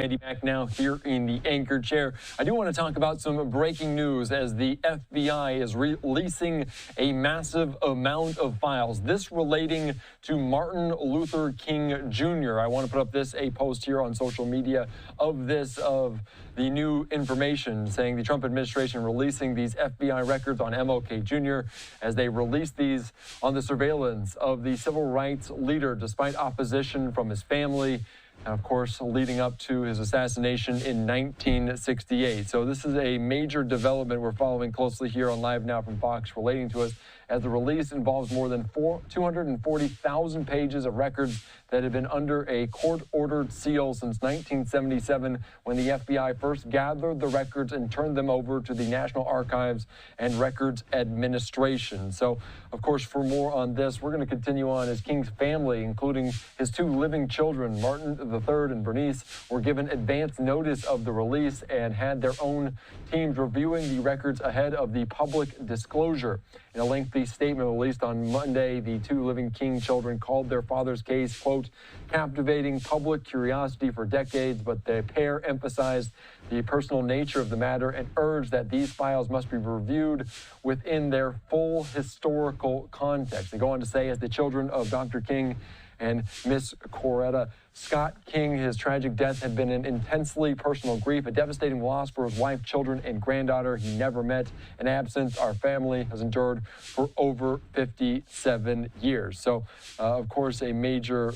Eddie back now here in the anchor chair. I do want to talk about some breaking news as the FBI is releasing a massive amount of files. This relating to Martin Luther King Jr. I want to put up a post here on social media of the new information saying the Trump administration releasing these FBI records on MLK Jr. as they release these on the surveillance of the civil rights leader despite opposition from his family. And of course, leading up to his assassination in 1968. So this is a major development we're following closely here on Live Now from Fox relating to us, as the release involves more than 240,000 pages of records that have been under a court-ordered seal since 1977, when the FBI first gathered the records and turned them over to the National Archives and Records Administration. So, of course, for more on this, we're going to continue on as King's family, including his two living children, Martin III and Bernice, were given advance notice of the release and had their own teams reviewing the records ahead of the public disclosure. In a lengthy statement released on Monday, the two living King children called their father's case, quote, captivating public curiosity for decades, but the pair emphasized the personal nature of the matter and urged that these files must be reviewed within their full historical context. They go on to say, as the children of Dr. King and Miss Coretta Scott King, his tragic death had been an intensely personal grief, a devastating loss for his wife, children, and granddaughter he never met, an absence our family has endured for over 57 years. So, of course, a major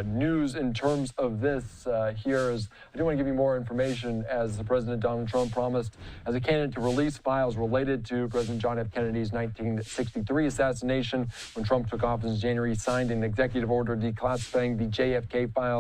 news in terms of this here is I do want to give you more information as President Donald Trump promised as a candidate to release files related to President John F. Kennedy's 1963 assassination. When Trump took office in January, he signed an executive order declassifying the JFK files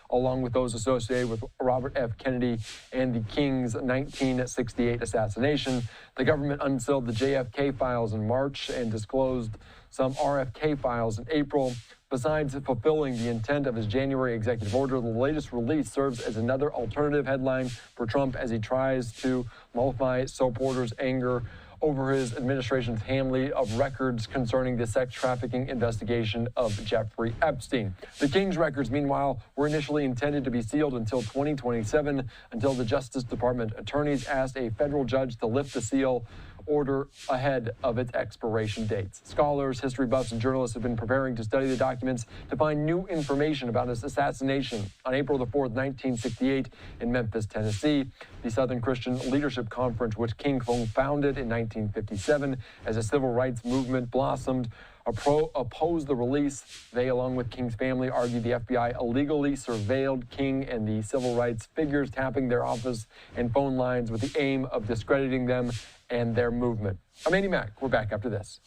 along with those associated with Robert F. Kennedy and the King's 1968 assassination. The government unsealed the JFK files in March and disclosed some RFK files in April. Besides fulfilling the intent of his January executive order, the latest release serves as another alternative headline for Trump as he tries to mollify supporters' anger over his administration's handling of records concerning the sex trafficking investigation of Jeffrey Epstein. The King's records, meanwhile, were initially intended to be sealed until 2027, until the Justice Department attorneys asked a federal judge to lift the seal order ahead of its expiration dates. Scholars, history buffs, and journalists have been preparing to study the documents to find new information about his assassination on April the 4th, 1968 in Memphis, Tennessee. The Southern Christian Leadership Conference, which King founded in 1957 as a civil rights movement blossomed, opposed the release. They, along with King's family, argued the FBI illegally surveilled King and the civil rights figures, tapping their office and phone lines with the aim of discrediting them and their movement. I'm Andy Mack. We're back after this.